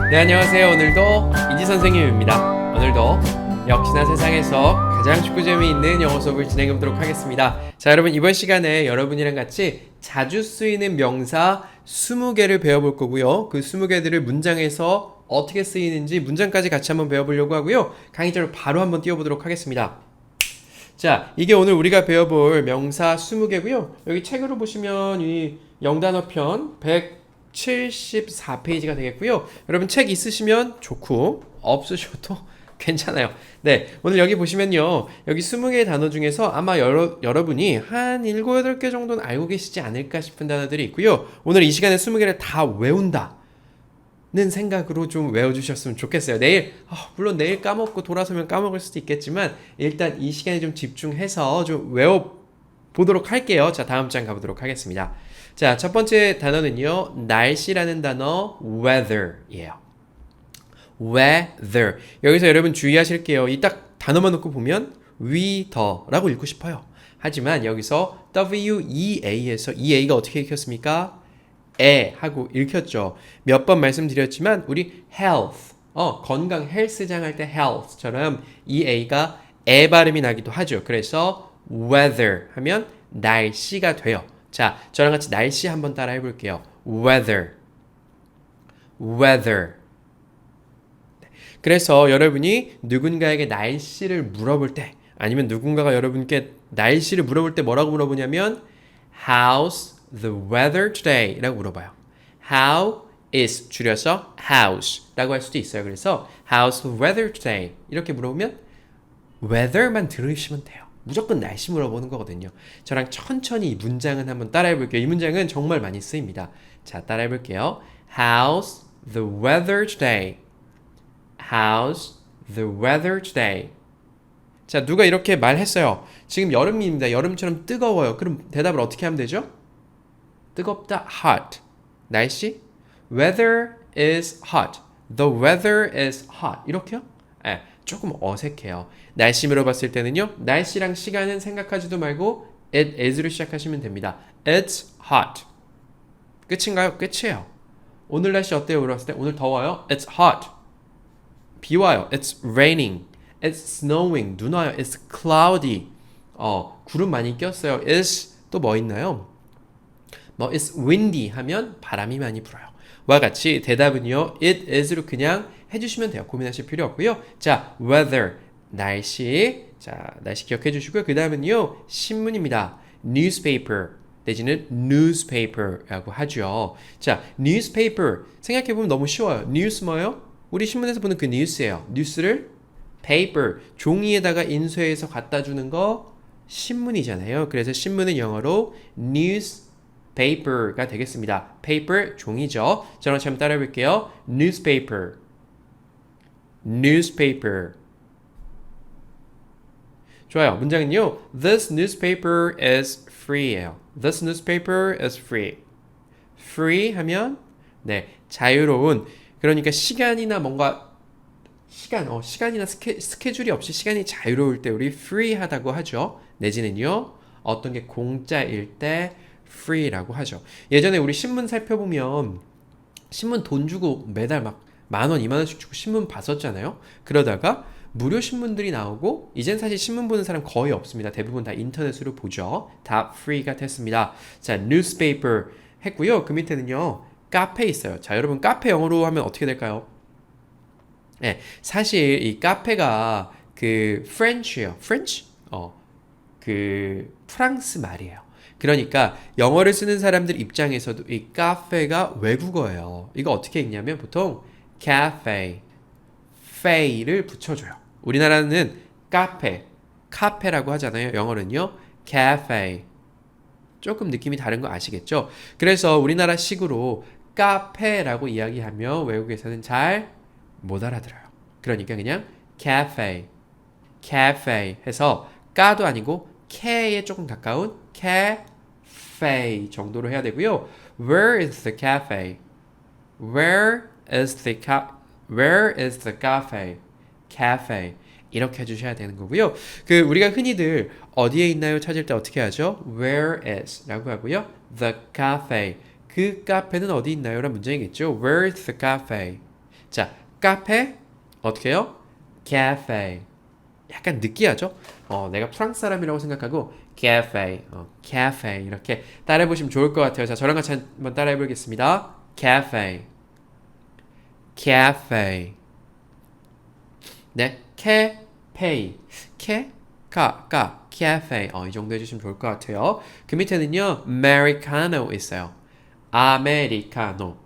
네, 안녕하세요. 오늘도 이지 선생님입니다. 오늘도 역시나 세상에서 가장 축구 재미있는 영어 수업을 진행해 보도록 하겠습니다. 자, 여러분 이번 시간에 여러분이랑 같이 자주 쓰이는 명사 20개를 배워볼 거고요. 그 20개들을 문장에서 어떻게 쓰이는지 문장까지 같이 한번 배워보려고 하고요. 강의자로 바로 한번 띄워보도록 하겠습니다. 자, 이게 오늘 우리가 배워볼 명사 20개고요. 여기 책으로 보시면 이 영단어편 174페이지가 되겠고요. 여러분 책 있으시면 좋고 없으셔도 괜찮아요. 네, 오늘 여기 보시면요. 여기 20개의 단어 중에서 아마 여러분이 한 7, 8개 정도는 알고 계시지 않을까 싶은 단어들이 있고요. 오늘 이 시간에 20개를 다 외운다 는 생각으로 좀 외워주셨으면 좋겠어요. 내일 물론 내일 까먹고 돌아서면 까먹을 수도 있겠지만 일단 이 시간에 좀 집중해서 좀 외워보도록 할게요. 자, 다음 장 가보도록 하겠습니다. 자, 첫 번째 단어는요, 날씨라는 단어 weather이에요. weather. 여기서 여러분 주의하실게요. 이 딱 단어만 놓고 보면 weather라고 읽고 싶어요. 하지만 여기서 wea에서 ea가 어떻게 읽혔습니까? 에 하고 읽혔죠. 몇 번 말씀드렸지만 우리 health, 건강 헬스장 할 때 health처럼 이 a가 에 발음이 나기도 하죠. 그래서 weather 하면 날씨가 돼요. 자, 저랑 같이 날씨 한번 따라 해볼게요. weather, weather. 그래서 여러분이 누군가에게 날씨를 물어볼 때 아니면 누군가가 여러분께 날씨를 물어볼 때 뭐라고 물어보냐면 how's the weather today 라고 물어봐요. How is 줄여서 how's 라고 할 수도 있어요. 그래서 how's the weather today 이렇게 물어보면 weather만 들으시면 돼요. 무조건 날씨 물어보는 거거든요. 저랑 천천히 이 문장은 한번 따라해 볼게요. 이 문장은 정말 많이 쓰입니다. 자, 따라해 볼게요. How's the weather today? How's the weather today? 자, 누가 이렇게 말했어요. 지금 여름입니다. 여름처럼 뜨거워요. 그럼 대답을 어떻게 하면 되죠? 뜨겁다, hot. 날씨? Weather is hot. The weather is hot. 이렇게요? 네, 조금 어색해요. 날씨 물어봤을 때는요. 날씨랑 시간은 생각하지도 말고 it is로 시작하시면 됩니다. It's hot. 끝인가요? 끝이에요. 오늘 날씨 어때요? 물어봤을 때 오늘 더워요? It's hot. 비 와요. It's raining. It's snowing. 눈 와요. It's cloudy. 구름 많이 꼈어요. It's 또 뭐 있나요? It's windy 하면 바람이 많이 불어요. 와 같이 대답은요, it is로 그냥 해주시면 돼요. 고민하실 필요 없고요. 자, weather, 날씨. 자, 날씨 기억해 주시고요. 그 다음은요, 신문입니다. newspaper 내지는 newspaper라고 하죠. 자, newspaper 생각해보면 너무 쉬워요. news 뭐예요? 우리 신문에서 보는 그 news예요. news를 paper, 종이에다가 인쇄해서 갖다 주는 거 신문이잖아요. 그래서 신문은 영어로 news paper가 되겠습니다. paper 종이죠. 저랑 한번 따라해 볼게요. newspaper, newspaper. 좋아요. 문장은요. This newspaper is free예요. This newspaper is free. free 하면 네, 자유로운. 그러니까 시간이나 뭔가 시간이나 스케줄이 없이 시간이 자유로울 때 우리 free하다고 하죠. 내지는요. 어떤 게 공짜일 때 free라고 하죠. 예전에 우리 신문 살펴보면 신문 돈 주고 매달 막 10,000원, 20,000원씩 주고 신문 봤었잖아요. 그러다가 무료 신문들이 나오고 이젠 사실 신문 보는 사람 거의 없습니다. 대부분 다 인터넷으로 보죠. 다 free가 됐습니다. 자, newspaper 했고요. 그 밑에는요. 카페 있어요. 자, 여러분 카페 영어로 하면 어떻게 될까요? 네, 사실 이 카페가 그 French예요. French? 그 프랑스 말이에요. 그러니까 영어를 쓰는 사람들 입장에서도 이 카페가 외국어예요. 이거 어떻게 읽냐면 보통 cafe, fe를 붙여줘요. 우리나라는 카페라고 하잖아요. 영어는요, cafe. 조금 느낌이 다른 거 아시겠죠? 그래서 우리나라식으로 카페라고 이야기하면 외국에서는 잘 못 알아들어요. 그러니까 그냥 cafe 해서 까도 아니고 캐에 조금 가까운 cafe 정도로 해야 되고요. Where is the cafe? Where is the cafe? cafe 이렇게 해주셔야 되는 거고요. 그 우리가 흔히들 어디에 있나요 찾을 때 어떻게 하죠? Where is?라고 하고요. The cafe 그 카페는 어디 있나요? 라는 문장이겠죠. Where is the cafe? 자, 카페 어떻게 해요? cafe. 약간 느끼하죠? 내가 프랑스 사람이라고 생각하고 cafe, cafe 이렇게 따라해 보시면 좋을 것 같아요. 자, 저랑 같이 한번 따라해 보겠습니다. cafe, cafe. 네, cafe, cafe. 이 정도 해주시면 좋을 것 같아요. 그 밑에는요, americano 있어요. 아메리카노.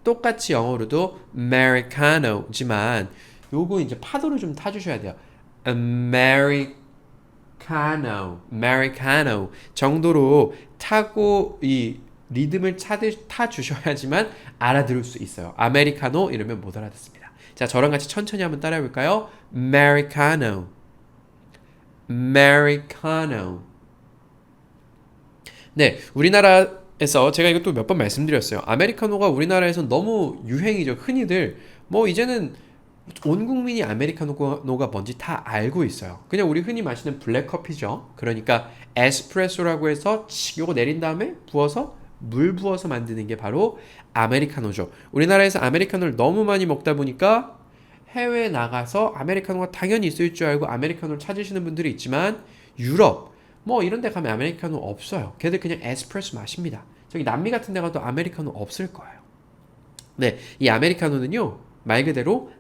똑같이 영어로도 americano지만 요거 이제 파도를 좀 타주셔야 돼요. americano 정도로 타고 이 리듬을 타주셔야지만 알아들을 수 있어요. 아메리카노 이러면 못 알아듣습니다. 자, 저랑 같이 천천히 한번 따라해 볼까요? americano, americano. 네, 우리나라에서 제가 이것도 몇 번 말씀드렸어요. 아메리카노가 우리나라에서 너무 유행이죠. 흔히들 뭐 이제는 온 국민이 아메리카노가 뭔지 다 알고 있어요. 그냥 우리 흔히 마시는 블랙커피죠. 그러니까 에스프레소라고 해서 요거 내린 다음에 부어서 물 부어서 만드는 게 바로 아메리카노죠. 우리나라에서 아메리카노를 너무 많이 먹다 보니까 해외에 나가서 아메리카노가 당연히 있을 줄 알고 아메리카노를 찾으시는 분들이 있지만 유럽 뭐 이런 데 가면 아메리카노 없어요. 걔들 그냥 에스프레소 마십니다. 저기 남미 같은 데 가도 아메리카노 없을 거예요. 네, 이 아메리카노는요 말 그대로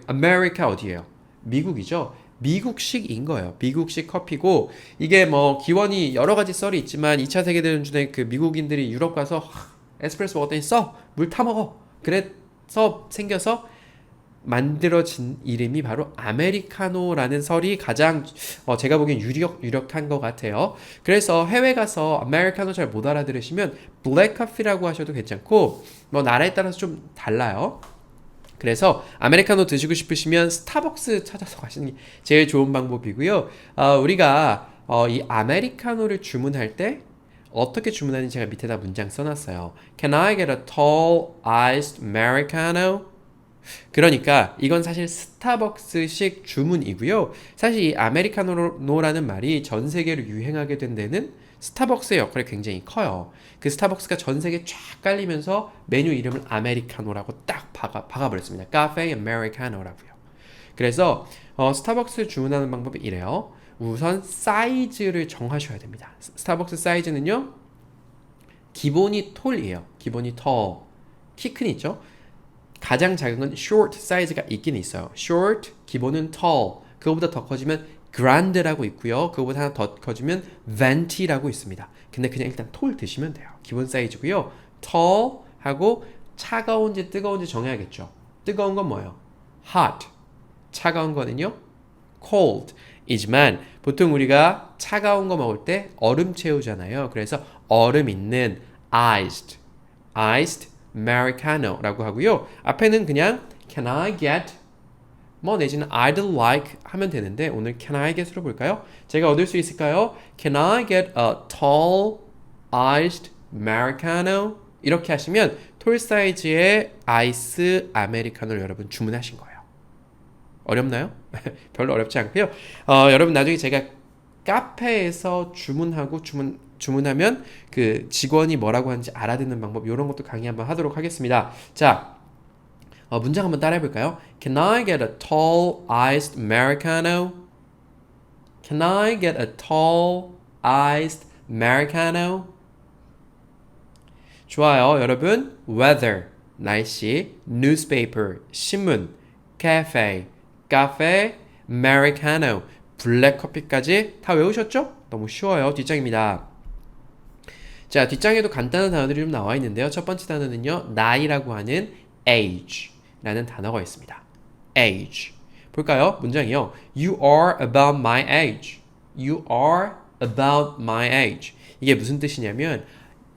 아메리카 어디예요? 미국이죠. 미국식인 거예요. 미국식 커피고 이게 뭐 기원이 여러 가지 썰이 있지만 2차 세계대전 중에 그 미국인들이 유럽 가서 에스프레소 먹었더니 물 타 먹어. 그래서 생겨서 만들어진 이름이 바로 아메리카노라는 설이 가장 제가 보기엔 유력한 것 같아요. 그래서 해외 가서 아메리카노 잘 못 알아들으시면 블랙커피라고 하셔도 괜찮고 뭐 나라에 따라서 좀 달라요. 그래서 아메리카노 드시고 싶으시면 스타벅스 찾아서 가시는 게 제일 좋은 방법이고요. 우리가 이 아메리카노를 주문할 때 어떻게 주문하는지 제가 밑에다 문장 써놨어요. Can I get a tall iced americano? 그러니까 이건 사실 스타벅스식 주문이고요. 사실 이 아메리카노라는 말이 전 세계로 유행하게 된 데는 스타벅스의 역할이 굉장히 커요. 그 스타벅스가 전 세계에 쫙 깔리면서 메뉴 이름을 아메리카노라고 딱 박아버렸습니다. 카페 아메리카노라고요. 그래서 스타벅스 주문하는 방법이 이래요. 우선 사이즈를 정하셔야 됩니다. 스타벅스 사이즈는요. 기본이 톨이에요. 기본이 tall. 키 큰 있죠? 가장 작은 건 short 사이즈가 있긴 있어요. short, 기본은 tall. 그거보다 더 커지면 grand라고 있고요. 그거보다 하나 더 커지면 venti라고 있습니다. 근데 그냥 일단 tall 드시면 돼요. 기본 사이즈고요. tall 하고 차가운지 뜨거운지 정해야겠죠. 뜨거운 건 뭐예요? hot. 차가운 거는요? cold. 이지만 보통 우리가 차가운 거 먹을 때 얼음 채우잖아요. 그래서 얼음 있는 iced americano라고 하고요. 앞에는 그냥 can I get 뭐 내지는 I'd like 하면 되는데 오늘 can I get으로 볼까요? 제가 얻을 수 있을까요? Can I get a tall iced americano? 이렇게 하시면 톨 사이즈의 아이스 아메리카노를 여러분 주문하신 거예요. 어렵나요? 별로 어렵지 않고요. 여러분 나중에 제가 카페에서 주문하면 그 직원이 뭐라고 하는지 알아듣는 방법 이런 것도 강의 한번 하도록 하겠습니다. 자, 문장 한번 따라해 볼까요? Can I get a tall iced americano? Can I get a tall iced americano? 좋아요. 여러분 weather 날씨, newspaper 신문, cafe 카페, americano 블랙커피까지 다 외우셨죠? 너무 쉬워요. 뒷장입니다. 자, 뒷장에도 간단한 단어들이 좀 나와 있는데요. 첫 번째 단어는요. 나이라고 하는 age라는 단어가 있습니다. age. 볼까요? 문장이요. You are about my age. You are about my age. 이게 무슨 뜻이냐면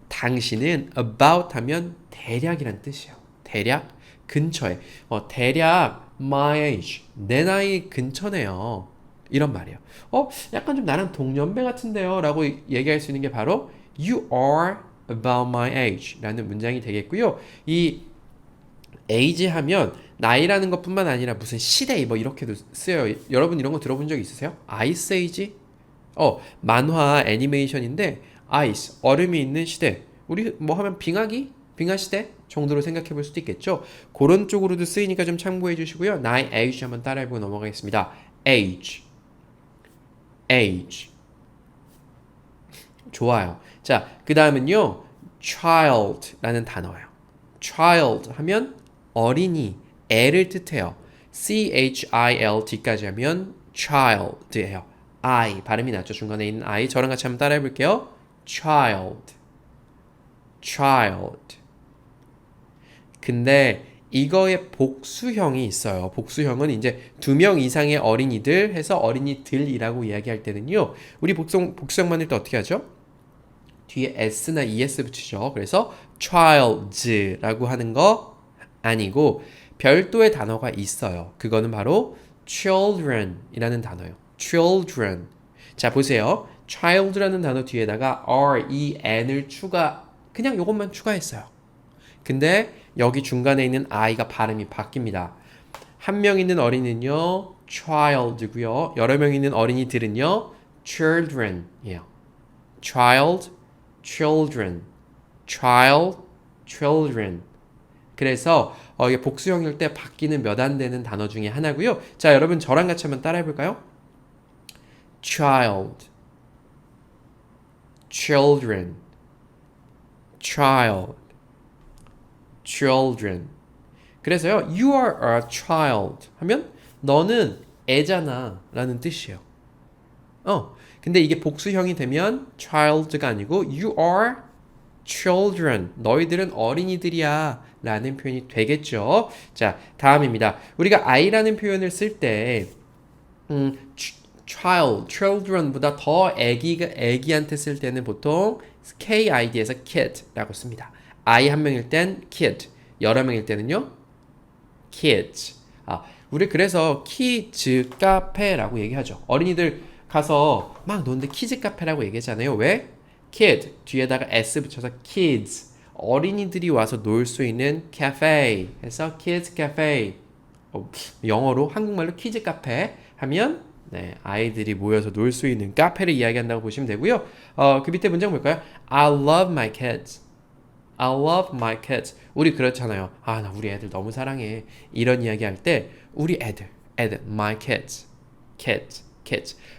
당신은 about 하면 대략이란 뜻이에요. 대략 근처에. 대략 my age. 내 나이 근처네요. 이런 말이에요. 약간 좀 나랑 동년배 같은데요 라고 얘기할 수 있는 게 바로 You are about my age 라는 문장이 되겠고요. 이 age 하면 나이라는 것뿐만 아니라 무슨 시대 뭐 이렇게도 쓰여요. 여러분 이런 거 들어본 적 있으세요? 아이스 에이지? 만화 애니메이션인데 아이스 얼음이 있는 시대. 우리 뭐 하면 빙하 시대? 정도로 생각해 볼 수도 있겠죠. 그런 쪽으로도 쓰이니까 좀 참고해 주시고요. 나의 age 한번 따라해보고 넘어가겠습니다. age, age. 좋아요. 자, 그 다음은요. child라는 단어예요. child 하면 어린이, 애를 뜻해요. child까지 하면 child예요. I 발음이 낮죠. 중간에 있는 I 저랑 같이 한번 따라해 볼게요. child, child. 근데 이거의 복수형이 있어요. 복수형은 이제 2명 이상의 어린이들 해서 어린이들이라고 이야기할 때는요. 우리 복수형 만들 때 어떻게 하죠? 뒤에 s나 es 붙이죠. 그래서 childs라고 하는 거 아니고 별도의 단어가 있어요. 그거는 바로 children이라는 단어예요. children. 자, 보세요. child라는 단어 뒤에다가 ren을 그냥 이것만 추가했어요. 근데 여기 중간에 있는 i가 발음이 바뀝니다. 한 명 있는 어린이는요, child고요. 여러 명 있는 어린이들은요, children이에요. child, children, child, children. 그래서 이게 복수형일 때 바뀌는 몇 안 되는 단어 중에 하나고요. 자, 여러분 저랑 같이 한번 따라해 볼까요? child, children, child, children. 그래서요, you are a child 하면 너는 애잖아 라는 뜻이에요. 근데 이게 복수형이 되면 child가 아니고 you are children. 너희들은 어린이들이야 라는 표현이 되겠죠. 자, 다음입니다. 우리가 I라는 표현을 쓸 때 children보다 더 애기한테 쓸 때는 보통 KID에서 kid라고 씁니다. I 한 명일 땐 kid, 여러 명일 때는요 kids. 우리 그래서 키즈 카페라고 얘기하죠. 어린이들 가서 막 노는데 키즈 카페라고 얘기하잖아요. 왜? kid 뒤에다가 s 붙여서 kids. 어린이들이 와서 놀 수 있는 cafe 해서 kids cafe. 영어로 한국말로 키즈 카페 하면 아이들이 모여서 놀 수 있는 카페를 이야기한다고 보시면 되고요. 그 밑에 문장 볼까요? I love my kids. I love my kids. 우리 그렇잖아요. 나 우리 애들 너무 사랑해. 이런 이야기 할 때 우리 애들, my kids, kids.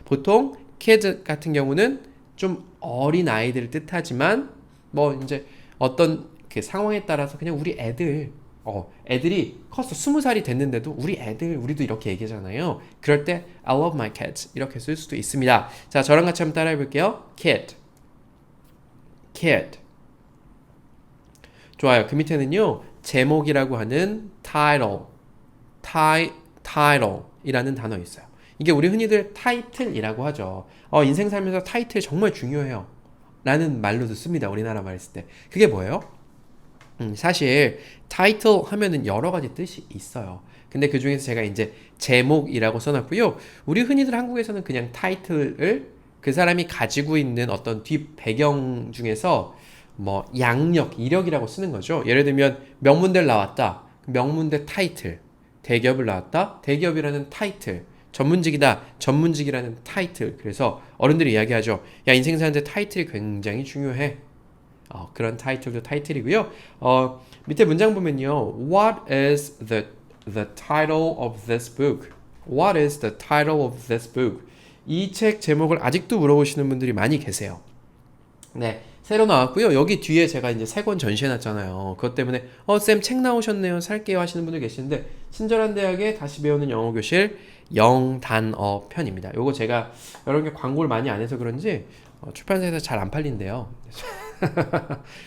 보통 kids 같은 경우는 좀 어린 아이들을 뜻하지만 뭐 이제 어떤 그 상황에 따라서 그냥 우리 애들 애들이 컸어. 20살이 됐는데도 우리도 이렇게 얘기하잖아요. 그럴 때 I love my kids 이렇게 쓸 수도 있습니다. 자, 저랑 같이 한번 따라해 볼게요. kid. 좋아요. 그 밑에는요. 제목이라고 하는 title이라는 단어 있어요. 이게 우리 흔히들 타이틀이라고 하죠. 인생 살면서 타이틀 정말 중요해요. 라는 말로도 씁니다. 우리나라 말 쓸 때. 그게 뭐예요? 사실 타이틀 하면은 여러 가지 뜻이 있어요. 근데 그 중에서 제가 이제 제목이라고 써놨고요. 우리 흔히들 한국에서는 그냥 타이틀을 그 사람이 가지고 있는 어떤 뒷 배경 중에서 뭐 양력, 이력이라고 쓰는 거죠. 예를 들면 명문대를 나왔다. 명문대 타이틀. 대기업을 나왔다. 대기업이라는 타이틀. 전문직이다. 전문직이라는 타이틀. 그래서 어른들이 이야기하죠. 야, 인생 사는데 타이틀이 굉장히 중요해. 그런 타이틀도 타이틀이고요. 밑에 문장 보면요. What is the title of this book? What is the title of this book? 이 책 제목을 아직도 물어보시는 분들이 많이 계세요. 네. 새로 나왔고요. 여기 뒤에 제가 이제 3권 전시해놨잖아요. 그것 때문에 쌤 책 나오셨네요. 살게요 하시는 분들 계시는데 친절한 대학의 다시 배우는 영어 교실 영단어 편입니다. 요거 제가 여러 개 광고를 많이 안 해서 그런지 출판사에서 잘 안 팔린대요.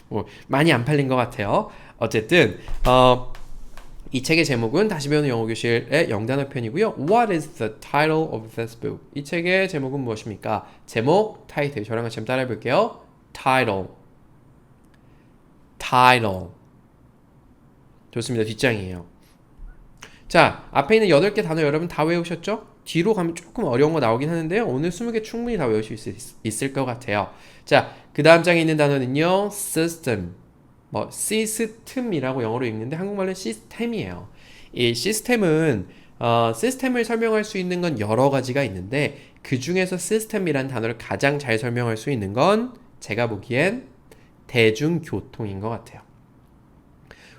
뭐 많이 안 팔린 것 같아요. 어쨌든 이 책의 제목은 다시 배우는 영어 교실의 영단어 편이고요. What is the title of this book? 이 책의 제목은 무엇입니까? 제목, 타이틀. 저랑 같이 한번 따라해 볼게요. title. 좋습니다. 뒷장이에요. 자, 앞에 있는 8개 단어 여러분 다 외우셨죠? 뒤로 가면 조금 어려운 거 나오긴 하는데요. 오늘 20개 충분히 다 외우실 수 있을 것 같아요. 자, 그 다음 장에 있는 단어는요. system. 시스템이라고 영어로 읽는데 한국말로는 시스템이에요. 이 시스템은 시스템을 설명할 수 있는 건 여러 가지가 있는데 그 중에서 시스템이라는 단어를 가장 잘 설명할 수 있는 건 제가 보기엔 대중교통인 것 같아요.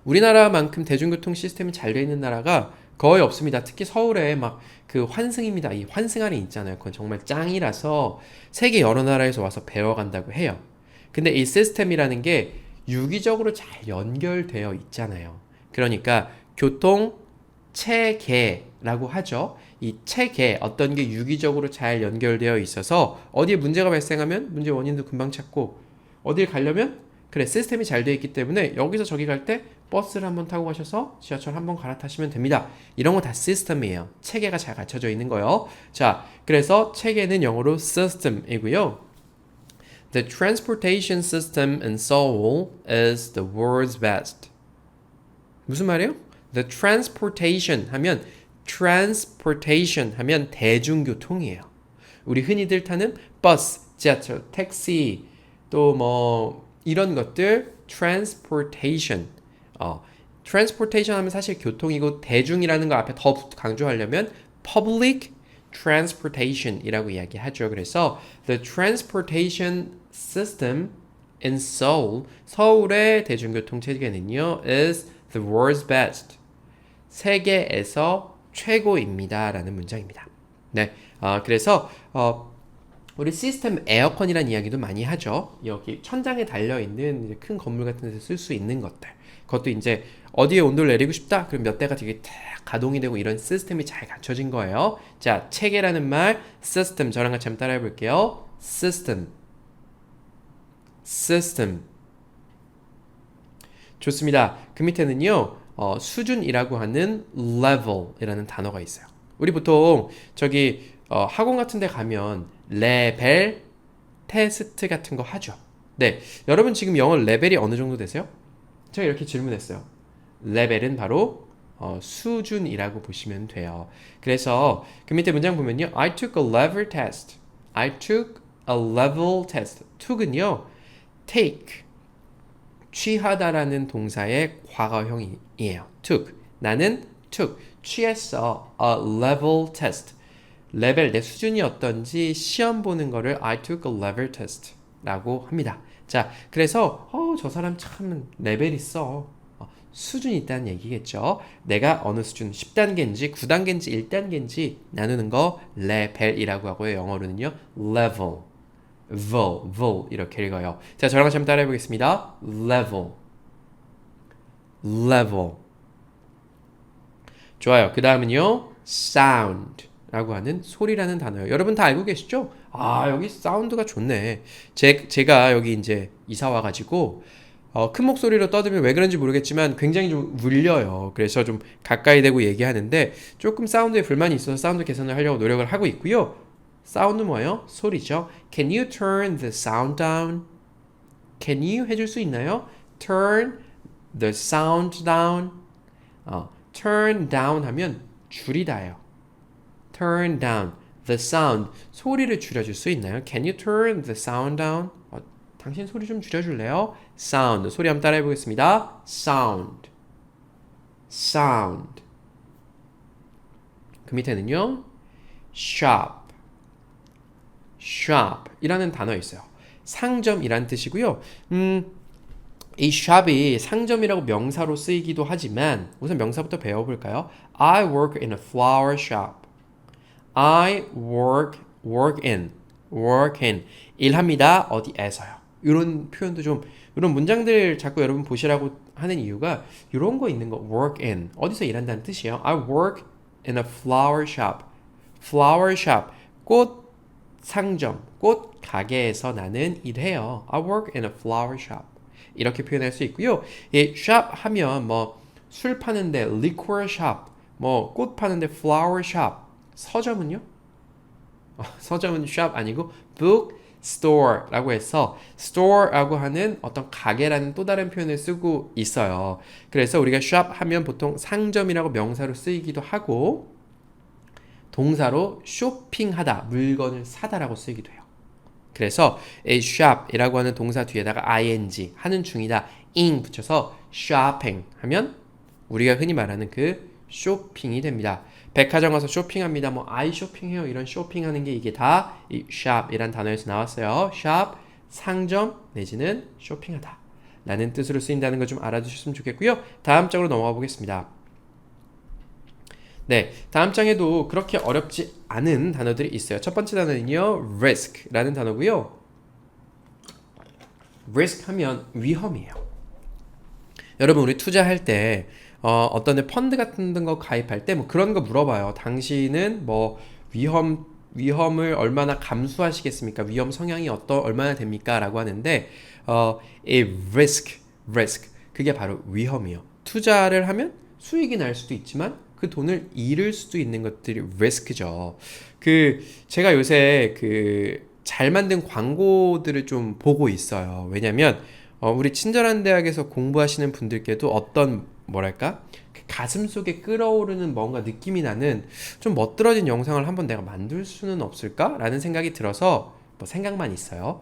우리나라만큼 대중교통 시스템이 잘 돼 있는 나라가 거의 없습니다. 특히 서울에 막 그 환승입니다. 이 환승안이 있잖아요. 그건 정말 짱이라서 세계 여러 나라에서 와서 배워간다고 해요. 근데 이 시스템이라는 게 유기적으로 잘 연결되어 있잖아요. 그러니까 교통 체계라고 하죠. 이 체계, 어떤 게 유기적으로 잘 연결되어 있어서 어디에 문제가 발생하면 문제 원인도 금방 찾고 어딜 가려면 그래 시스템이 잘 되어 있기 때문에 여기서 저기 갈 때 버스를 한번 타고 가셔서 지하철 한번 갈아타시면 됩니다. 이런 거 다 시스템이에요. 체계가 잘 갖춰져 있는 거요. 자, 그래서 체계는 영어로 system이고요. The transportation system in Seoul is the world's best. 무슨 말이에요? The transportation 하면 대중교통이에요. 우리 흔히들 타는 버스, 지하철, 택시, 또 뭐 이런 것들 transportation. transportation 하면 사실 교통이고 대중이라는 거 앞에 더 강조하려면 public transportation이라고 이야기하죠. 그래서 the transportation system in Seoul, 서울의 대중교통 체계는요 is the world's best. 세계에서 최고입니다라는 문장입니다. 네, 그래서 우리 시스템 에어컨이라는 이야기도 많이 하죠. 여기 천장에 달려있는 큰 건물 같은 데서 쓸 수 있는 것들. 그것도 이제 어디에 온도를 내리고 싶다? 그럼 몇 대가 되게 탁 가동이 되고 이런 시스템이 잘 갖춰진 거예요. 자, 체계라는 말, 시스템 저랑 같이 한번 따라해 볼게요. 시스템. 좋습니다. 그 밑에는요. 수준이라고 하는 level이라는 단어가 있어요. 우리 보통 저기 학원 같은 데 가면 레벨 테스트 같은 거 하죠. 네, 여러분 지금 영어 레벨이 어느 정도 되세요? 제가 이렇게 질문했어요. 레벨은 바로 수준이라고 보시면 돼요. 그래서 그 밑에 문장 보면요. I took a level test. I took a level test. took은요. take. 취하다라는 동사의 과거형이에요. took. 나는 took. 취했어. a level test. 레벨, 내 수준이 어떤지 시험 보는 거를 I took a level test 라고 합니다. 자, 그래서 저 사람 참 레벨 있어. 수준이 있다는 얘기겠죠. 내가 어느 수준, 10단계인지 9단계인지 1단계인지 나누는 거 레벨이라고 하고요. 영어로는요. level, vol 이렇게 읽어요. 자, 저랑 같이 한번 따라해 보겠습니다. level. 좋아요. 그 다음은요. sound 라고 하는 소리라는 단어예요. 여러분 다 알고 계시죠? 여기 사운드가 좋네. 제가 여기 이제 이사 와가지고 큰 목소리로 떠들면 왜 그런지 모르겠지만 굉장히 좀 울려요. 그래서 좀 가까이 대고 얘기하는데 조금 사운드에 불만이 있어서 사운드 개선을 하려고 노력을 하고 있고요. 사운드 뭐예요? 소리죠. Can you turn the sound down? Can you 해줄 수 있나요? Turn the sound down. turn down 하면 줄이다예요. turn down the sound. 소리를 줄여줄 수 있나요? Can you turn the sound down? 당신 소리 좀 줄여줄래요? sound. 소리 한번 따라해 보겠습니다. sound. 그 밑에는요. shop 이라는 단어 있어요. 상점이란 뜻이고요. 이 shop이 상점이라고 명사로 쓰이기도 하지만 우선 명사부터 배워볼까요? I work in a flower shop. I work in 일합니다. 어디에서요? 이런 표현도 좀 이런 문장들 자꾸 여러분 보시라고 하는 이유가 이런 거 있는 거 work in 어디서 일한다는 뜻이에요. I work in a flower shop. 꽃 상점, 꽃 가게에서 나는 일해요. I work in a flower shop. 이렇게 표현할 수 있고요. 이 shop 하면 뭐 술 파는데 liquor shop, 뭐 꽃 파는데 flower shop. 서점은요? 서점은 shop 아니고 bookstore라고 해서 store라고 하는 어떤 가게라는 또 다른 표현을 쓰고 있어요. 그래서 우리가 shop 하면 보통 상점이라고 명사로 쓰이기도 하고 동사로 쇼핑하다, 물건을 사다라고 쓰이기도 해요. 그래서 a shop이라고 하는 동사 뒤에다가 ing 하는 중이다, ing 붙여서 shopping 하면 우리가 흔히 말하는 그 쇼핑이 됩니다. 백화점 가서 쇼핑합니다. 뭐 I 쇼핑해요. 이런 쇼핑하는 게 이게 다 이 shop이란 단어에서 나왔어요. shop 상점 내지는 쇼핑하다. 라는 뜻으로 쓰인다는 거 좀 알아두셨으면 좋겠고요. 다음 장으로 넘어가 보겠습니다. 네, 다음 장에도 그렇게 어렵지 않은 단어들이 있어요. 첫 번째 단어는요, risk라는 단어고요. risk 하면 위험이에요. 여러분 우리 투자할 때 어떤 데 펀드 같은 거 가입할 때 뭐 그런 거 물어봐요. 당신은 뭐 위험을 얼마나 감수하시겠습니까? 위험 성향이 얼마나 됩니까? 라고 하는데 이 risk 그게 바로 위험이에요. 투자를 하면 수익이 날 수도 있지만 그 돈을 잃을 수도 있는 것들이 risk죠. 제가 요새 잘 만든 광고들을 좀 보고 있어요. 왜냐면 우리 친절한 대학에서 공부하시는 분들께도 어떤 뭐랄까 가슴 속에 끓어오르는 뭔가 느낌이 나는 좀 멋들어진 영상을 한번 내가 만들 수는 없을까라는 생각이 들어서 뭐 생각만 있어요.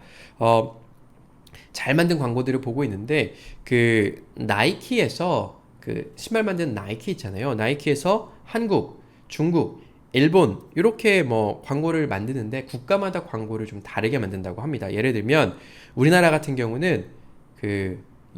잘 만든 광고들을 보고 있는데 나이키에서 신발 만드는 나이키 있잖아요. 나이키에서 한국, 중국, 일본 이렇게 뭐 광고를 만드는데 국가마다 광고를 좀 다르게 만든다고 합니다. 예를 들면 우리나라 같은 경우는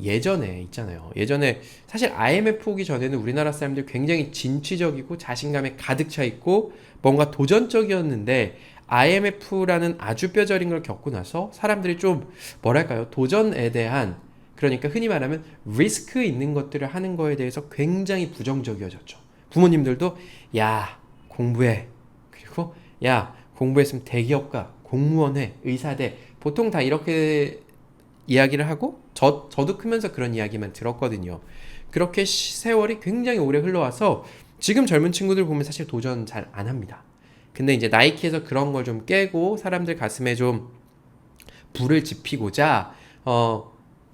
예전에 있잖아요. 예전에 사실 IMF 오기 전에는 우리나라 사람들 굉장히 진취적이고 자신감에 가득 차 있고 뭔가 도전적이었는데 IMF라는 아주 뼈저린 걸 겪고 나서 사람들이 좀 뭐랄까요? 도전에 대한 그러니까 흔히 말하면 리스크 있는 것들을 하는 거에 대해서 굉장히 부정적이어졌죠. 부모님들도 야 공부해 그리고 야 공부했으면 대기업가 공무원 해 의사 돼 보통 다 이렇게 이야기를 하고 저도 크면서 그런 이야기만 들었거든요. 그렇게 세월이 굉장히 오래 흘러와서 지금 젊은 친구들 보면 사실 도전 잘 안 합니다. 근데 이제 나이키에서 그런 걸 좀 깨고 사람들 가슴에 좀 불을 지피고자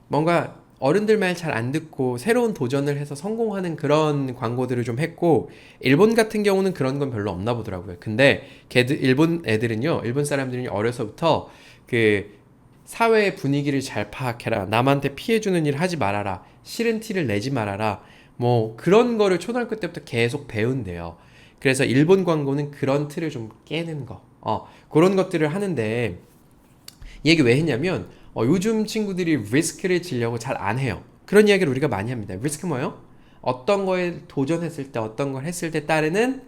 뭔가 어른들 말 잘 안 듣고 새로운 도전을 해서 성공하는 그런 광고들을 좀 했고 일본 같은 경우는 그런 건 별로 없나 보더라고요. 근데 일본 애들은요, 일본 사람들은요 어려서부터 사회의 분위기를 잘 파악해라. 남한테 피해주는 일 하지 말아라. 싫은 티를 내지 말아라. 뭐 그런 거를 초등학교 때부터 계속 배운대요. 그래서 일본 광고는 그런 틀을 좀 깨는 거. 그런 것들을 하는데 이 얘기 왜 했냐면 요즘 친구들이 리스크를 지려고 잘 안 해요. 그런 이야기를 우리가 많이 합니다. 리스크 뭐예요? 어떤 거에 도전했을 때 어떤 걸 했을 때 따르는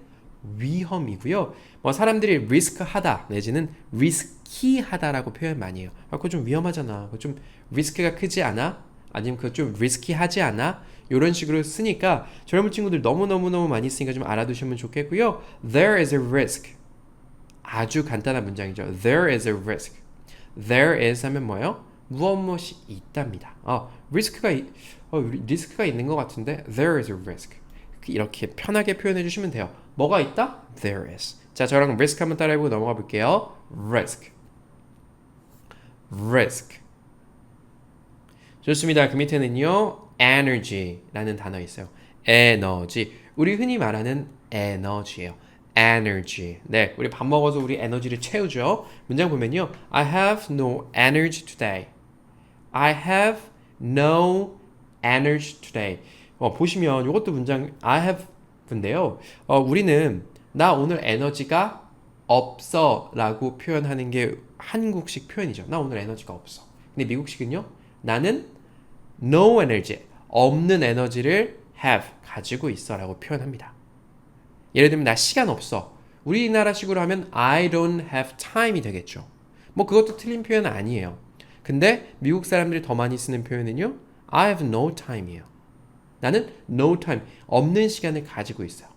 위험이고요. 뭐 사람들이 리스크하다 내지는 리스키하다라고 표현 많이 해요. 그거 좀 위험하잖아. 그거 좀 리스크가 크지 않아? 아니면 그거 좀 리스키하지 않아? 이런 식으로 쓰니까 젊은 친구들 너무너무 많이 쓰니까 좀 알아두시면 좋겠고요. There is a risk. 아주 간단한 문장이죠. There is a risk. There is 하면 뭐예요? 무엇이 있답니다. 리스크가 있는 것 같은데 There is a risk. 이렇게 편하게 표현해 주시면 돼요. 뭐가 있다? There is. 자, 저랑 risk 한번 따라해보고 넘어가 볼게요. risk. 좋습니다. 그 밑에는요, energy라는 단어 있어요. 에너지. 우리 흔히 말하는 에너지예요. energy. 네, 우리 밥 먹어서 우리 에너지를 채우죠. 문장 보면요, I have no energy today. I have no energy today. 보시면 이것도 문장 I have인데요. 우리는 나 오늘 에너지가 없어 라고 표현하는 게 한국식 표현이죠. 나 오늘 에너지가 없어. 근데 미국식은요. 나는 no energy, 없는 에너지를 have, 가지고 있어 라고 표현합니다. 예를 들면 나 시간 없어. 우리나라식으로 하면 I don't have time이 되겠죠. 뭐 그것도 틀린 표현은 아니에요. 근데 미국 사람들이 더 많이 쓰는 표현은요. I have no time이에요. 나는 no time, 없는 시간을 가지고 있어요.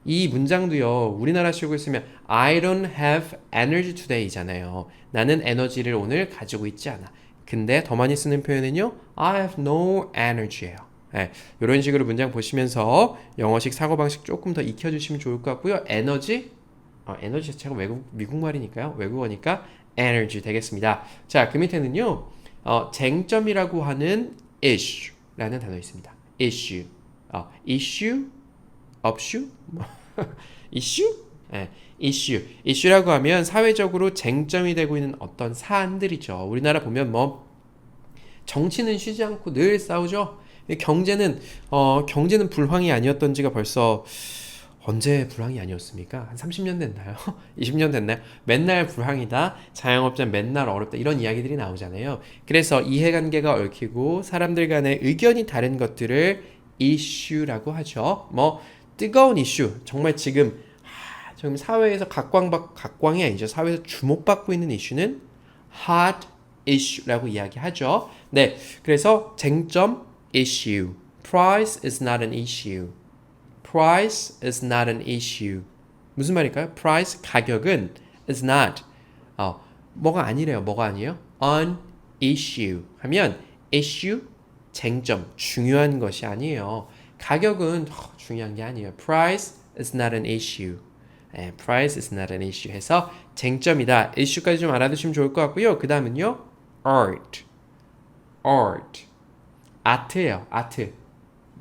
이 문장도요. 우리나라식으로 쓰면 I don't have energy today 잖아요. 나는 에너지를 오늘 가지고 있지 않아. 근데 더 많이 쓰는 표현은요. I have no energy예요. 네, 이런 식으로 문장 보시면서 영어식 사고방식 조금 더 익혀주시면 좋을 것 같고요. 에너지 자체가 미국말이니까요. 외국어니까 energy 되겠습니다. 자, 그 밑에는요. 쟁점이라고 하는 issue라는 단어 있습니다. issue. issue? 업슈? issue? 네, issue. issue라고 하면 사회적으로 쟁점이 되고 있는 어떤 사안들이죠. 우리나라 보면 뭐 정치는 쉬지 않고 늘 싸우죠. 경제는 불황이 아니었던 지가 벌써 언제 불황이 아니었습니까? 한 30년 됐나요? 20년 됐나요? 맨날 불황이다. 자영업자는 맨날 어렵다. 이런 이야기들이 나오잖아요. 그래서 이해관계가 얽히고 사람들 간의 의견이 다른 것들을 이슈라고 하죠. 뭐 뜨거운 이슈. 정말 지금 사회에서 각광이 아니죠. 사회에서 주목받고 있는 이슈는 hot issue라고 이야기하죠. 네. 그래서 쟁점 issue. Price is not an issue. Price is not an issue. 무슨 말일까요? Price 가격은 is not 뭐가 아니래요. 뭐가 아니에요? An issue 하면 issue 쟁점 중요한 것이 아니에요. 가격은 중요한 게 아니에요. Price is not an issue. Price is not an issue 해서 쟁점이다. issue까지 좀 알아두시면 좋을 것 같고요. 그 다음은요. art. 아트예요. 아트.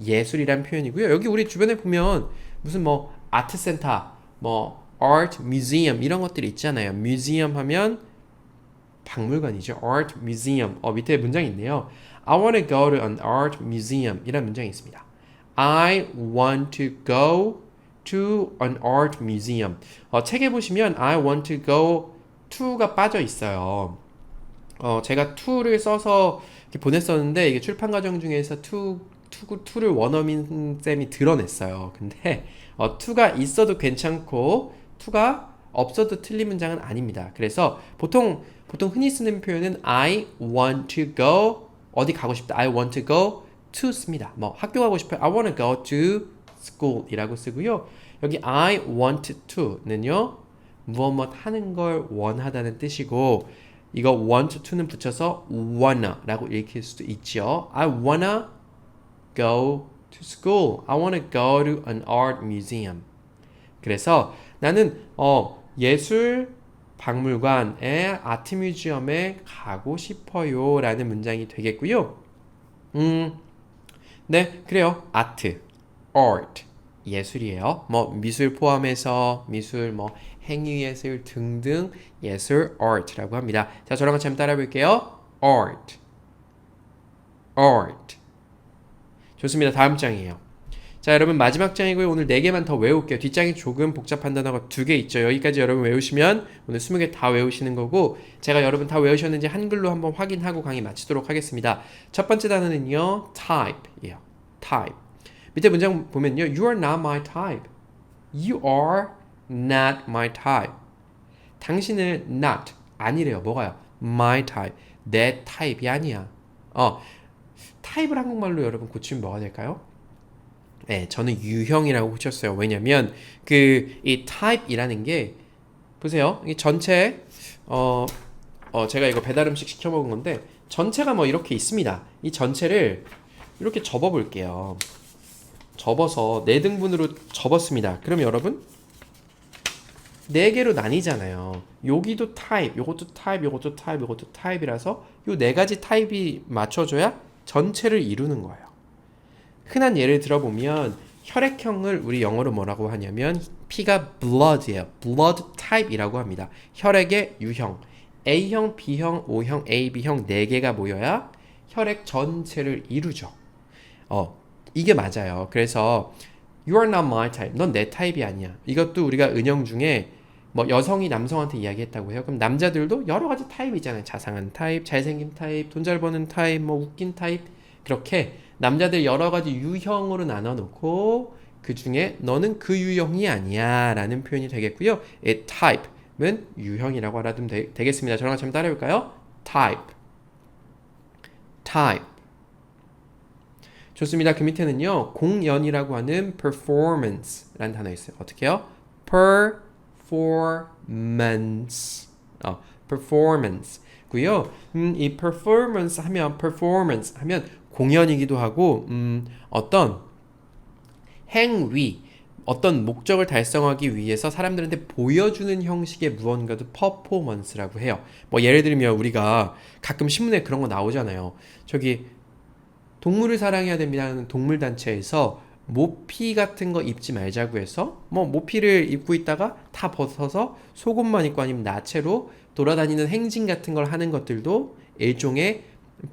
예술이란 표현이고요. 여기 우리 주변에 보면 무슨 뭐 아트센터, 뭐 art museum 이런 것들이 있잖아요. museum 하면 박물관이죠. art museum. 밑에 문장이 있네요. I want to go to an art museum 이란 문장이 있습니다. I want to go to an art museum. 책에 보시면 I want to go to가 빠져 있어요. 제가 to를 써서 이렇게 보냈었는데 이게 출판 과정 중에서 to를 원어민 쌤이 드러냈어요. 근데 to가 있어도 괜찮고 to가 없어도 틀린 문장은 아닙니다. 그래서 보통 흔히 쓰는 표현은 I want to go 어디 가고 싶다. I want to go to 씁니다. 뭐 학교 가고 싶어요. I want to go to school 이라고 쓰고요. 여기 I want to는요. 무엇 하는 걸 원하다는 뜻이고 이거 want to는 붙여서 wanna 라고 읽힐 수도 있죠. I wanna go to school. I wanna go to an art museum. 그래서 나는 예술 박물관에 아트 뮤지엄에 가고 싶어요 라는 문장이 되겠고요. 네, 그래요. 아트, art, 예술이에요. 뭐 미술 포함해서 미술, 뭐 행위예술 등등 예술 art라고 합니다. 자, 저랑 같이 한번 따라해 볼게요. art. 좋습니다. 다음 장이에요. 자, 여러분 마지막 장이고요. 오늘 4개만 더 외울게요. 뒷장이 조금 복잡한 단어가 2개 있죠. 여기까지 여러분 외우시면 오늘 20개 다 외우시는 거고 제가 여러분 다 외우셨는지 한글로 한번 확인하고 강의 마치도록 하겠습니다. 첫 번째 단어는요. type예요. type. 밑에 문장 보면요. You are not my type. You are not my type. 당신은 not 아니래요. 뭐가요? my type. 내 타입이 아니야. 타입을 한국말로 여러분 고치면 뭐가 될까요? 네, 저는 유형이라고 고쳤어요. 왜냐면 이 type이라는 게 보세요. 이 전체 제가 이거 배달 음식 시켜 먹은 건데 전체가 뭐 이렇게 있습니다. 이 전체를 이렇게 접어 볼게요. 접어서 4등분으로 접었습니다. 그럼 여러분 4개로 나뉘잖아요. 여기도 타입, 요것도 타입, 요것도 타입, 요것도 타입이라서 요 4가지 타입이 맞춰줘야 전체를 이루는 거예요. 흔한 예를 들어보면 혈액형을 우리 영어로 뭐라고 하냐면 P가 blood예요. blood type이라고 합니다. 혈액의 유형 A형, B형, O형, AB형 4개가 모여야 혈액 전체를 이루죠. 이게 맞아요. 그래서 You are not my type. 넌 내 타입이 아니야. 이것도 우리가 은영 중에 뭐 여성이 남성한테 이야기했다고 해요. 그럼 남자들도 여러 가지 타입이 있잖아요. 자상한 타입, 잘생긴 타입, 돈 잘 버는 타입, 뭐 웃긴 타입. 그렇게 남자들 여러 가지 유형으로 나눠 놓고 그 중에 너는 그 유형이 아니야 라는 표현이 되겠고요. 이 type는 유형이라고 알아두면 되겠습니다. 저랑 같이 한번 따라해 볼까요? type. 좋습니다. 그 밑에는요. 공연이라고 하는 performance라는 단어 있어요. 어떻게 해요? performance 이 performance 하면 공연이기도 하고 어떤 행위 어떤 목적을 달성하기 위해서 사람들한테 보여주는 형식의 무언가도 퍼포먼스라고 해요. 뭐 예를 들면 우리가 가끔 신문에 그런 거 나오잖아요. 저기 동물을 사랑해야 됩니다는 동물단체에서 모피 같은 거 입지 말자고 해서 뭐 모피를 입고 있다가 다 벗어서 속옷만 입고 아니면 나체로 돌아다니는 행진 같은 걸 하는 것들도 일종의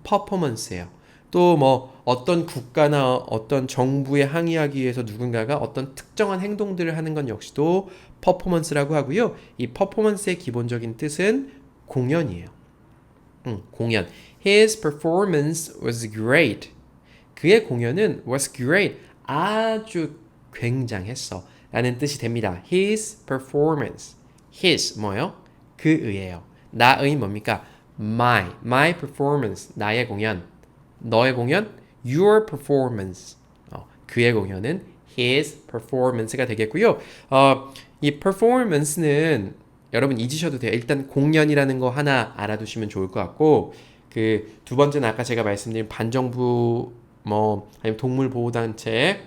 퍼포먼스예요. 또 뭐 어떤 국가나 어떤 정부에 항의하기 위해서 누군가가 어떤 특정한 행동들을 하는 건 역시도 퍼포먼스라고 하고요. 이 퍼포먼스의 기본적인 뜻은 공연이에요. 공연. His performance was great. 그의 공연은 was great. 아주 굉장했어. 라는 뜻이 됩니다. His performance. His 뭐요? 그의예요. 나의 뭡니까? My performance. 나의 공연. 너의 공연? Your performance. 그의 공연은 his performance가 되겠고요. 이 performance는 여러분 잊으셔도 돼요. 일단 공연이라는 거 하나 알아두시면 좋을 것 같고 그 두 번째는 아까 제가 말씀드린 반정부 아니면 동물보호단체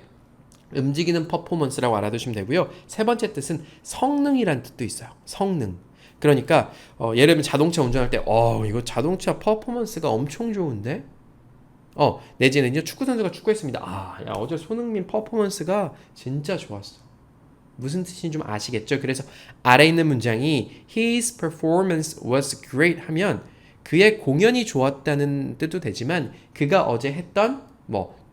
움직이는 퍼포먼스라고 알아두시면 되고요. 세 번째 뜻은 성능이라는 뜻도 있어요. 성능. 그러니까 예를 들면 자동차 운전할 때 이거 자동차 퍼포먼스가 엄청 좋은데? 내지는요 축구 선수가 축구했습니다. 야 어제 손흥민 퍼포먼스가 진짜 좋았어. 무슨 뜻인지 좀 아시겠죠? 그래서 아래 있는 문장이 His performance was great 하면 그의 공연이 좋았다는 뜻도 되지만 그가 어제 했던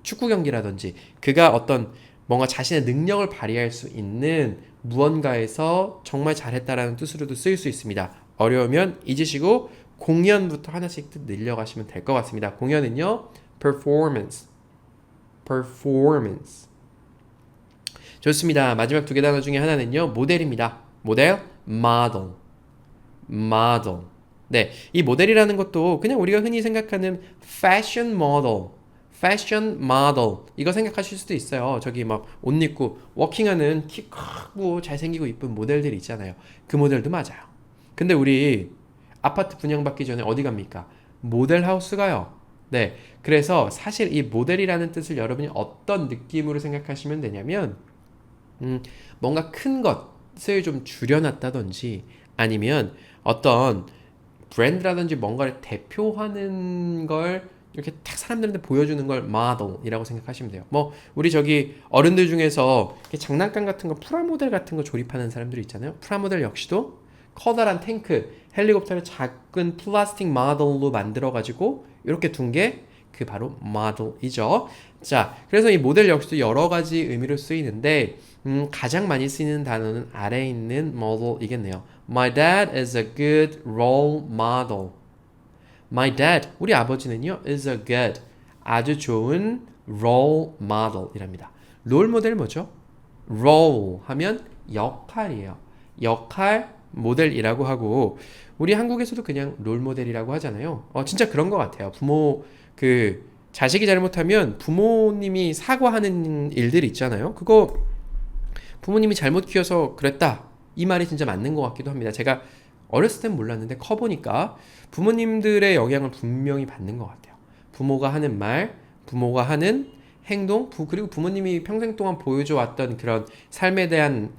축구 경기라든지 그가 어떤 뭔가 자신의 능력을 발휘할 수 있는 무언가에서 정말 잘했다라는 뜻으로도 쓰일 수 있습니다. 어려우면 잊으시고 공연부터 하나씩 뜻 늘려가시면 될 것 같습니다. 공연은요 performance. 좋습니다. 마지막 두 개 단어 중에 하나는요 모델입니다. 모델, model. 네, 이 모델이라는 것도 그냥 우리가 흔히 생각하는 fashion model 이거 생각하실 수도 있어요. 저기 막 옷 입고 워킹하는 키 크고 잘생기고 이쁜 모델들이 있잖아요. 그 모델도 맞아요. 근데 우리 아파트 분양받기 전에 어디 갑니까? 모델 하우스 가요. 네, 그래서 사실 이 모델이라는 뜻을 여러분이 어떤 느낌으로 생각하시면 되냐면 뭔가 큰 것을 좀 줄여놨다든지 아니면 어떤 브랜드라든지 뭔가를 대표하는 걸 이렇게 딱 사람들한테 보여주는 걸 모델이라고 생각하시면 돼요. 우리 저기 어른들 중에서 장난감 같은 거 프라모델 같은 거 조립하는 사람들이 있잖아요. 프라모델 역시도 커다란 탱크, 헬리콥터를 작은 플라스틱 모델로 만들어가지고 이렇게 둔 게 그 바로 모델이죠. 자, 그래서 이 모델 역시도 여러 가지 의미로 쓰이는데 가장 많이 쓰이는 단어는 아래에 있는 model이겠네요. My dad is a good role model. My dad, 우리 아버지는요, is a good, 아주 좋은 role model이랍니다. 롤 모델 뭐죠? role 하면 역할이에요. 역할 모델이라고 하고 우리 한국에서도 그냥 롤 모델이라고 하잖아요. 진짜 그런 것 같아요. 부모 자식이 잘못하면 부모님이 사과하는 일들이 있잖아요. 그거 부모님이 잘못 키워서 그랬다. 이 말이 진짜 맞는 것 같기도 합니다. 제가 어렸을 땐 몰랐는데 커보니까 부모님들의 영향을 분명히 받는 것 같아요. 부모가 하는 말, 부모가 하는 행동, 그리고 부모님이 평생 동안 보여줘 왔던 그런 삶에 대한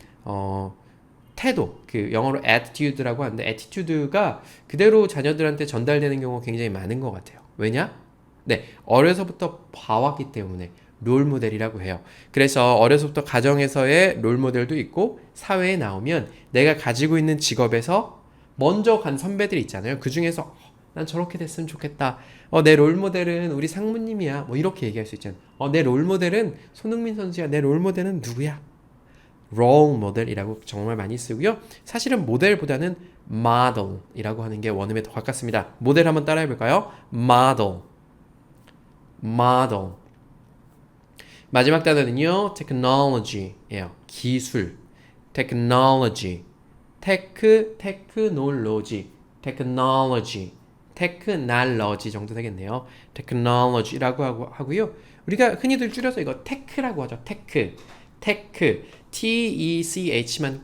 태도, 영어로 attitude라고 하는데 attitude가 그대로 자녀들한테 전달되는 경우가 굉장히 많은 것 같아요. 왜냐? 네, 어려서부터 봐왔기 때문에 롤모델이라고 해요. 그래서 어려서부터 가정에서의 롤모델도 있고 사회에 나오면 내가 가지고 있는 직업에서 먼저 간 선배들이 있잖아요. 그 중에서 난 저렇게 됐으면 좋겠다. 내 롤모델은 우리 상무님이야. 이렇게 얘기할 수 있잖아요. 내 롤모델은 손흥민 선수야. 내 롤모델은 누구야? 롤모델이라고 정말 많이 쓰고요. 사실은 모델보다는 model이라고 하는 게 원음에 더 가깝습니다. 모델 한번 따라해 볼까요? model. 마지막 단어는요, technology예요. 기술. technology. 테크놀로지. technology 정도 되겠네요. technology라고 하고요. 우리가 흔히들 줄여서 이거 tech라고 하죠. tech만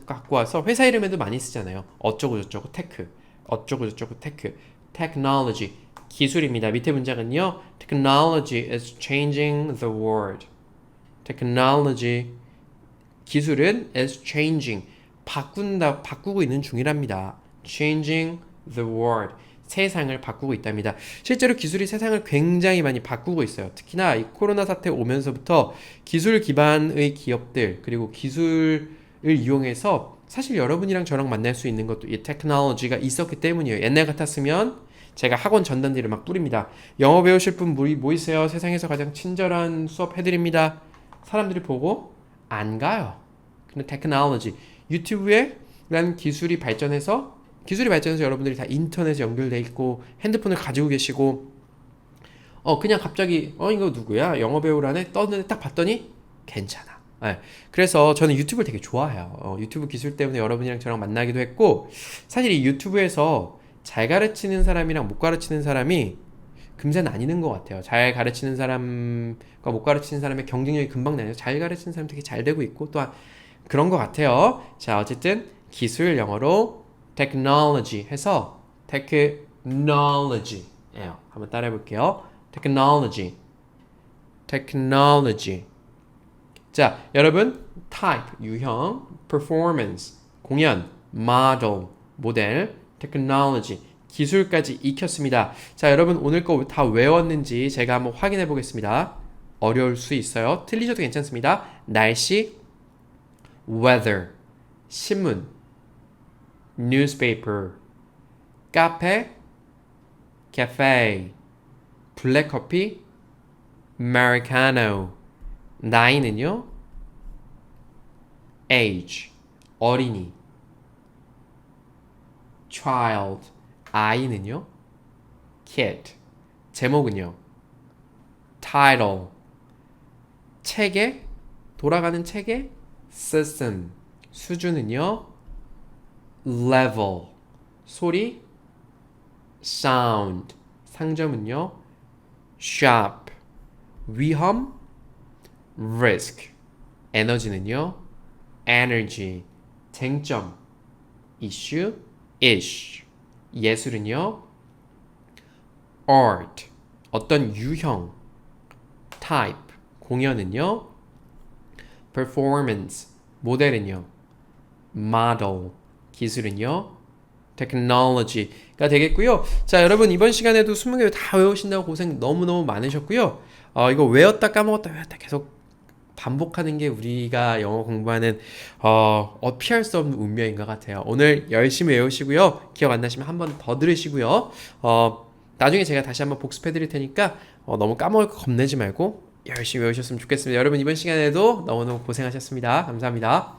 갖고 와서 회사 이름에도 많이 쓰잖아요. 어쩌고저쩌고 tech. technology. 기술입니다. 밑에 문장은요. Technology is changing the world. Technology 기술은 is changing 바꾸고 있는 중이랍니다. Changing the world 세상을 바꾸고 있답니다. 실제로 기술이 세상을 굉장히 많이 바꾸고 있어요. 특히나 이 코로나 사태 오면서부터 기술 기반의 기업들 그리고 기술을 이용해서 사실 여러분이랑 저랑 만날 수 있는 것도 이 테크놀로지가 있었기 때문이에요. 옛날 같았으면 제가 학원 전단지를 막 뿌립니다. 영어 배우실 분 모이세요. 세상에서 가장 친절한 수업 해드립니다. 사람들이 보고 안 가요. 근데 테크놀로지 유튜브에 란 기술이 발전해서 여러분들이 다 인터넷에 연결돼 있고 핸드폰을 가지고 계시고 그냥 갑자기 이거 누구야? 영어 배우라네? 떴는데 딱 봤더니 괜찮아. 네. 그래서 저는 유튜브를 되게 좋아해요. 유튜브 기술 때문에 여러분이랑 저랑 만나기도 했고 사실 이 유튜브에서 잘 가르치는 사람이랑 못 가르치는 사람이 금세 나뉘는 것 같아요. 잘 가르치는 사람과 못 가르치는 사람의 경쟁력이 금방 나뉘어서 잘 가르치는 사람 되게 잘 되고 있고 또한 그런 것 같아요. 자, 어쨌든 기술 영어로 technology 해서 technology예요. 한번 따라해 볼게요. technology. 자, 여러분 type 유형, performance 공연, model 모델, technology 기술까지 익혔습니다. 자, 여러분 오늘 거 다 외웠는지 제가 한번 확인해 보겠습니다. 어려울 수 있어요. 틀리셔도 괜찮습니다. 날씨, weather, 신문, newspaper, 카페, cafe, 블랙커피, americano, 나이는요, age, 어린이, child, 아이는요, kid, 제목은요, title, 책에, 돌아가는 책에, system, 수준은요, level, 소리, sound, 상점은요, shop, 위험, risk, 에너지는요, energy, 쟁점, issue, ish, 예술은요, art, 어떤 유형, type, 공연은요, performance, 모델은요, model, 기술은요, technology가 되겠고요. 자, 여러분 이번 시간에도 20개 다 외우신다고 고생 너무너무 많으셨고요. 이거 외웠다 까먹었다 계속 반복하는 게 우리가 영어 공부하는 피할 수 없는 운명인 것 같아요. 오늘 열심히 외우시고요. 기억 안 나시면 한 번 더 들으시고요. 나중에 제가 다시 한번 복습해 드릴 테니까 너무 까먹을 거 겁내지 말고 열심히 외우셨으면 좋겠습니다. 여러분 이번 시간에도 너무너무 고생하셨습니다. 감사합니다.